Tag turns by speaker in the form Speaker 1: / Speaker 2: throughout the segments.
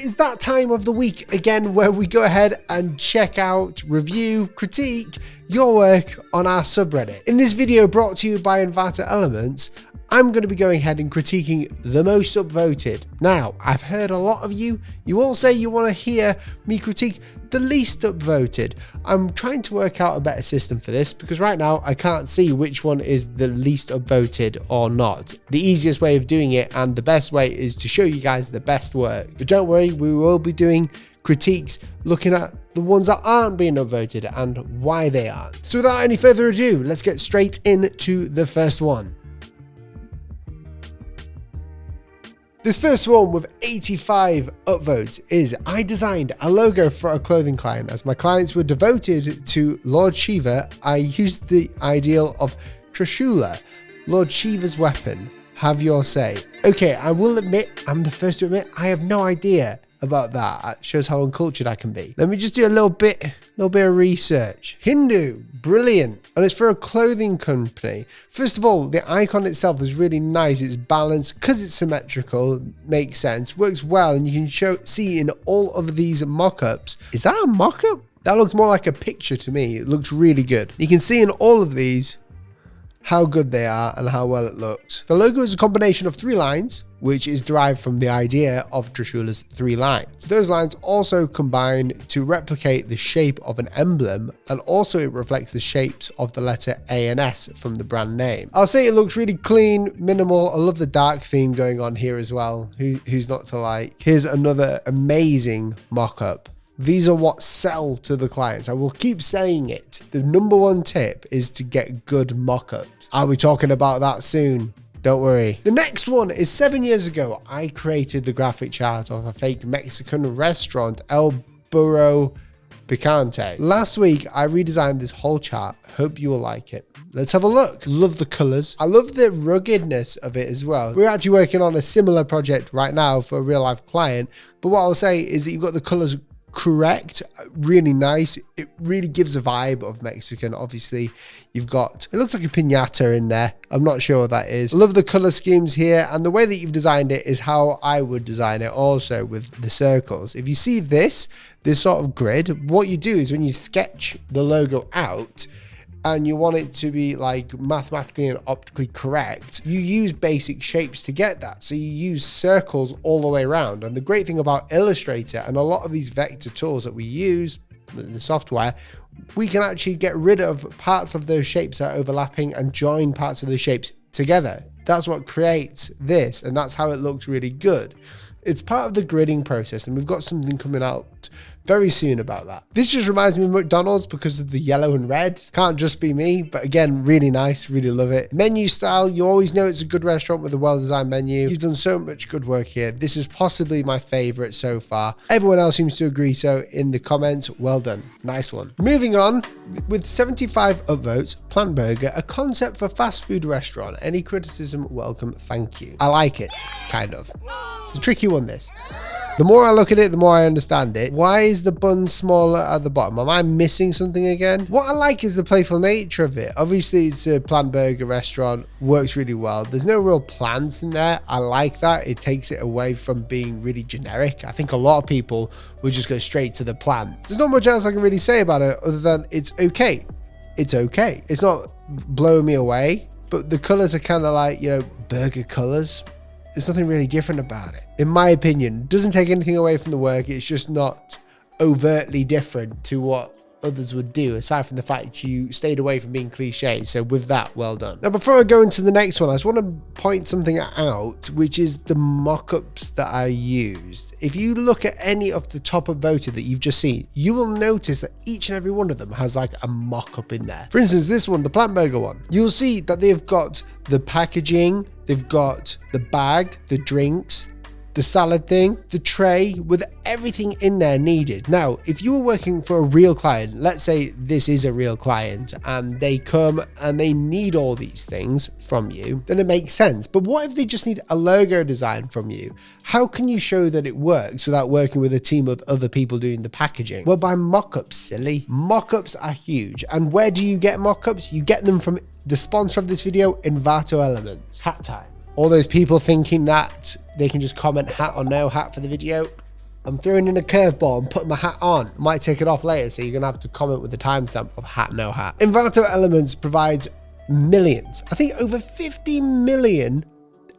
Speaker 1: it is that time of the week again where we go ahead and check out, review, critique your work on our subreddit. In this video brought to you by Envato Elements, I'm going to be going ahead and critiquing the most upvoted. Now, I've heard a lot of you all say you want to hear me critique the least upvoted. I'm trying to work out a better system for this because right now I can't see which one is the least upvoted or not. The easiest way of doing it and the best way is to show you guys the best work. But don't worry, we will be doing critiques looking at the ones that aren't being upvoted and why they aren't. So without any further ado, let's get straight into the first one. This first one with 85 upvotes is I designed a logo for a clothing client. As my clients were devoted to Lord Shiva, I used the ideal of Trishula, Lord Shiva's weapon. Have your say. Okay, I will admit, I'm the first to admit, I have no idea about that. That shows how uncultured I can be. Let me just do a little bit of research. Hindu, brilliant. And it's for a clothing company. First of all, the icon itself is really nice. It's balanced because it's symmetrical, makes sense, works well, and you can see in all of these mock-ups. Is that a mock-up? That looks more like a picture to me. It looks really good. You can see in all of these how good they are and how well it looks. The logo is a combination of 3 lines, which is derived from the idea of Trishula's 3 lines. Those lines also combine to replicate the shape of an emblem, and also it reflects the shapes of the letter A and S from the brand name. I'll say it looks really clean, minimal. I love the dark theme going on here as well. Who's not to like? Here's another amazing mock-up. These are what sell to the clients. I will keep saying it. The number one tip is to get good mock-ups. I'll be talking about that soon. Don't worry. The next one is 7 years ago. I created the graphic chart of a fake Mexican restaurant, El Burro Picante. Last week, I redesigned this whole chart. Hope you will like it. Let's have a look. Love the colors. I love the ruggedness of it as well. We're actually working on a similar project right now for a real life client. But what I'll say is that you've got the colors correct, really nice. It really gives a vibe of Mexican. Obviously you've got, it looks like a piñata in there. I'm not sure what that is. I love the color schemes here, and the way that you've designed it is how I would design it also, with the circles. If you see this sort of grid, what you do is when you sketch the logo out and you want it to be like mathematically and optically correct, you use basic shapes to get that. So you use circles all the way around. And the great thing about Illustrator and a lot of these vector tools that we use, the software, we can actually get rid of parts of those shapes that are overlapping and join parts of the shapes together. That's what creates this, and that's how it looks really good. It's part of the gridding process, and we've got something coming out very soon about that. This just reminds me of McDonald's because of the yellow and red. Can't just be me, but again, really nice, really love it. Menu style, you always know it's a good restaurant with a well-designed menu. You've done so much good work here. This is possibly my favorite so far. Everyone else seems to agree so in the comments. Well done. Nice one. Moving on, with 75 upvotes, Plant Burger, a concept for fast food restaurant. Any criticism, welcome, thank you. I like it, kind of. It's a tricky one, this. The more I look at it, the more I understand it. Why is the bun smaller at the bottom? Am I missing something again? What I like is the playful nature of it. Obviously, it's a plant burger restaurant. Works really well. There's no real plants in there. I like that. It takes it away from being really generic. I think a lot of people would just go straight to the plant. There's not much else I can really say about it other than it's okay. It's okay. It's not blowing me away, but the colors are kind of like, you know, burger colors. There's nothing really different about it. In my opinion, doesn't take anything away from the work. It's just not overtly different to what others would do, aside from the fact you stayed away from being cliche. So with that, well done. Now, before I go into the next one, I just want to point something out, which is the mock-ups that I used. If you look at any of the top voted that you've just seen, you will notice that each and every one of them has like a mock-up in there. For instance, this one, the plant burger one, you'll see that they've got the packaging, they've got the bag, the drinks, the salad thing, the tray, with everything in there needed. Now, if you were working for a real client, let's say this is a real client and they come and they need all these things from you, then it makes sense. But what if they just need a logo design from you? How can you show that it works without working with a team of other people doing the packaging? Well, by mock-ups, silly. Mock-ups are huge. And where do you get mock-ups? You get them from the sponsor of this video, Envato Elements. Hat time. All those people thinking that they can just comment hat or no hat for the video, I'm throwing in a curveball and putting my hat on. I might take it off later, so you're going to have to comment with the timestamp of hat, no hat. Envato Elements provides millions, I think over 50 million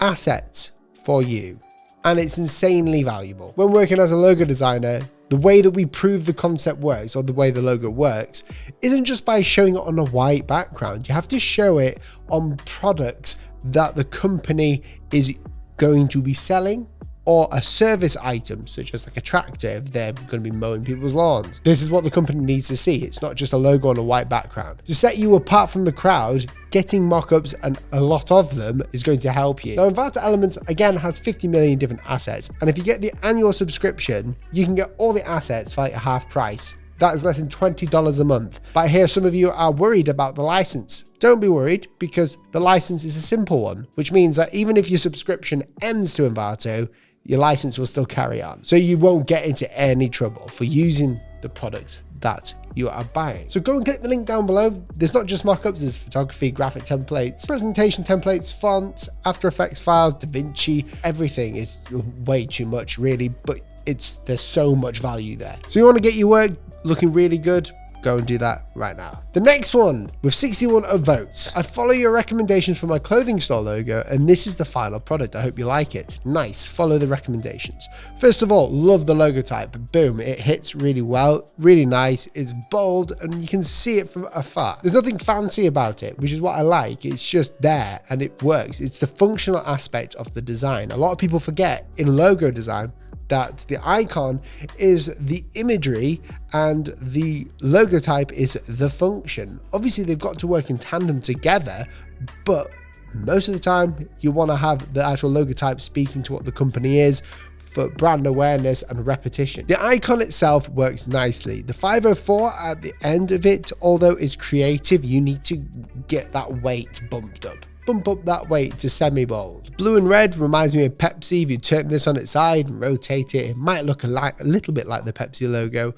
Speaker 1: assets for you. And it's insanely valuable. When working as a logo designer, the way that we prove the concept works, or the way the logo works, isn't just by showing it on a white background. You have to show it on products that the company is going to be selling, or a service item, such as like a tractor if they're going to be mowing people's lawns. This is what the company needs to see. It's not just a logo on a white background. To set you apart from the crowd, getting mock-ups, and a lot of them, is going to help you. Now, Envato Elements, again, has 50 million different assets. And if you get the annual subscription, you can get all the assets for like half price. That is less than $20 a month. But I hear some of you are worried about the license. Don't be worried, because the license is a simple one, which means that even if your subscription ends to Envato, your license will still carry on. So you won't get into any trouble for using the product that you are buying. So go and click the link down below. There's not just mockups, there's photography, graphic templates, presentation templates, fonts, After Effects files, DaVinci, everything. Is way too much really, but there's so much value there. So you want to get your work looking really good? Go and do that right now. The next one, with 61 votes. I follow your recommendations for my clothing store logo, and this is the final product. I hope you like it. Nice, follow the recommendations. First of all, love the logo type. Boom, it hits really well, really nice. It's bold, and you can see it from afar. There's nothing fancy about it, which is what I like. It's just there, and it works. It's the functional aspect of the design. A lot of people forget in logo design that the icon is the imagery and the logo type is the function. Obviously, they've got to work in tandem together, but most of the time you want to have the actual logo type speaking to what the company is for brand awareness and repetition. The icon itself works nicely. The 504 at the end of it, although it's creative, you need to get that weight bumped up. Bump up that weight to semi-bold. Blue and red reminds me of Pepsi. If you turn this on its side and rotate it, it might look a little bit like the Pepsi logo,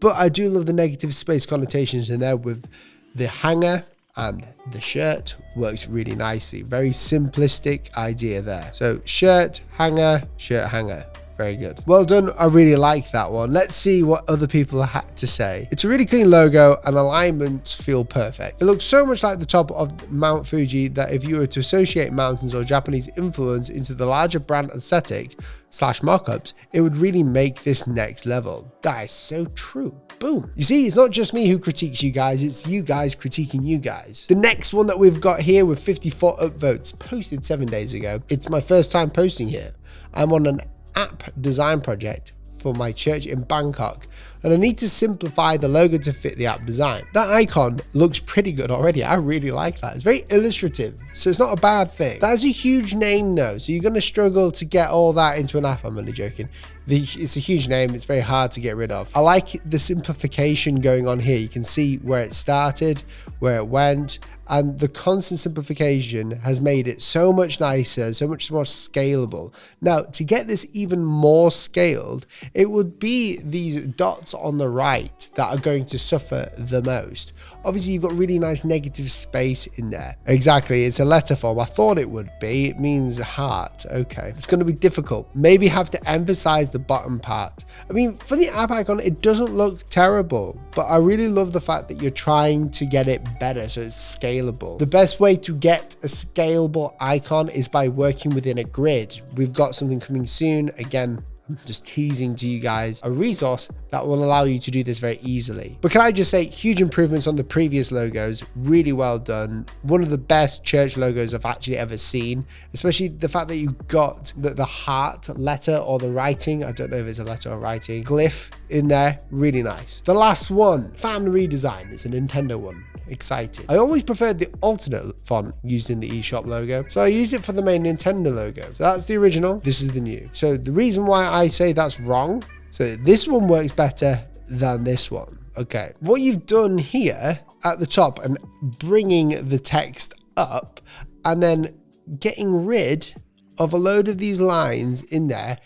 Speaker 1: but I do love the negative space connotations in there with the hanger, and the shirt works really nicely. Very simplistic idea there. So shirt, hanger, shirt, hanger. Very good. Well done. I really like that one. Let's see what other people had to say. It's a really clean logo and alignments feel perfect. It looks so much like the top of Mount Fuji that if you were to associate mountains or Japanese influence into the larger brand aesthetic / mockups, it would really make this next level. That is so true. Boom. You see, it's not just me who critiques you guys, it's you guys critiquing you guys. The next one that we've got here with 54 upvotes, posted 7 days ago. It's my first time posting here. I'm on an app design project for my church in Bangkok, and I need to simplify the logo to fit the app design. That icon looks pretty good already. I really like that. It's very illustrative, so it's not a bad thing. That's a huge name though, so you're going to struggle to get all that into an app. I'm only joking. It's a huge name. It's very hard to get rid of. I like the simplification going on here. You can see where it started, where it went, and the constant simplification has made it so much nicer, so much more scalable. Now, to get this even more scaled, it would be these dots on the right that are going to suffer the most. Obviously, you've got really nice negative space in there. Exactly, it's a letter form. I thought it would be. It means heart. Okay, it's going to be difficult. Maybe have to emphasize the bottom part. I mean, for the app icon, it doesn't look terrible, but I really love the fact that you're trying to get it better so it's scalable. The best way to get a scalable icon is by working within a grid. We've got something coming soon. Again, I'm just teasing to you guys a resource that will allow you to do this very easily. But can I just say, huge improvements on the previous logos, really well done. One of the best church logos I've actually ever seen, especially the fact that you got the heart letter or the writing, I don't know if it's a letter or writing, glyph in there, really nice. The last one, fan redesign, it's a Nintendo one. Excited. I always preferred the alternate font used in the eShop logo, so I used it for the main Nintendo logo. So that's the original, this is the new. So the reason why I say that's wrong, so this one works better than this one. Okay, what you've done here at the top and bringing the text up and then getting rid of a load of these lines in there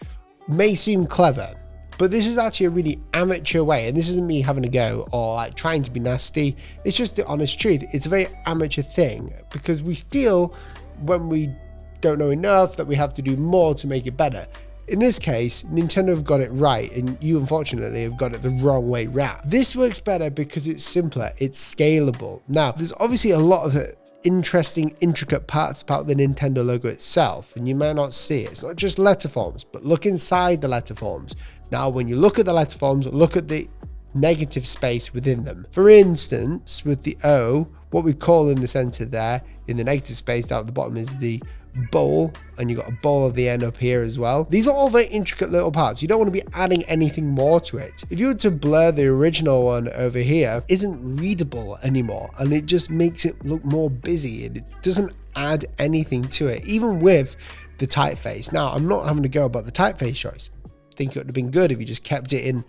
Speaker 1: may seem clever, but this is actually a really amateur way, and this isn't me having a go or like trying to be nasty. It's just the honest truth. It's a very amateur thing because we feel when we don't know enough that we have to do more to make it better. In this case, Nintendo have got it right, and you unfortunately have got it the wrong way round. This works better because it's simpler, it's scalable. Now, there's obviously a lot of interesting, intricate parts about the Nintendo logo itself, and you may not see it. It's not just letter forms, but look inside the letter forms. Now, when you look at the letter forms, look at the negative space within them. For instance, with the O, what we call in the center there, in the negative space down at the bottom, is the bowl, and you've got a bowl at the end up here as well. These are all very intricate little parts. You don't want to be adding anything more to it. If you were to blur the original one over here, it isn't readable anymore, and it just makes it look more busy. It doesn't add anything to it, even with the typeface. Now, I'm not having to go about the typeface choice. I think it would have been good if you just kept it in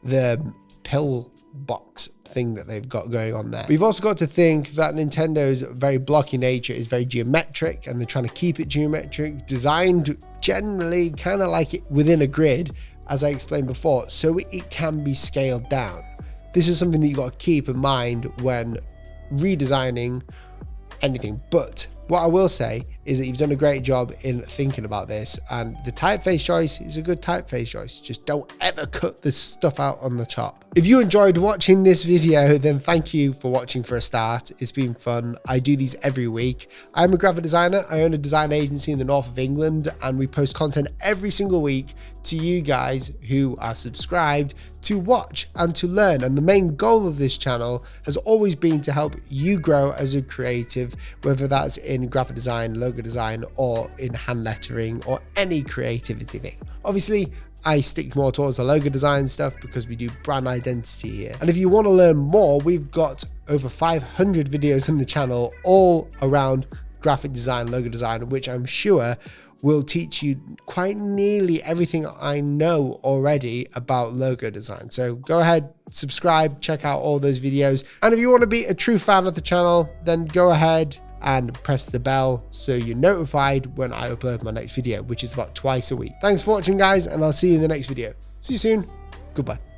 Speaker 1: the pill box thing that they've got going on there. We've also got to think that Nintendo's very blocky nature is very geometric, and they're trying to keep it geometric, designed generally kind of like it within a grid, as I explained before, so it can be scaled down. This is something that you got to keep in mind when redesigning anything. But what I will say is that you've done a great job in thinking about this, and the typeface choice is a good typeface choice. Just don't ever cut this stuff out on the top. If you enjoyed watching this video, then thank you for watching for a start. It's been fun. I do these every week. I'm a graphic designer. I own a design agency in the north of England, and we post content every single week to you guys who are subscribed to watch and to learn. And the main goal of this channel has always been to help you grow as a creative, whether that's in graphic design, logo design, or in hand lettering, or any creativity thing. Obviously, I stick more towards the logo design stuff because we do brand identity here. And if you want to learn more, we've got over 500 videos in the channel all around graphic design, logo design, which I'm sure will teach you quite nearly everything I know already about logo design. So go ahead, subscribe, check out all those videos. And if you want to be a true fan of the channel, then go ahead and press the bell so you're notified when I upload my next video, which is about twice a week. Thanks for watching, guys, and I'll see you in the next video. See you soon. Goodbye.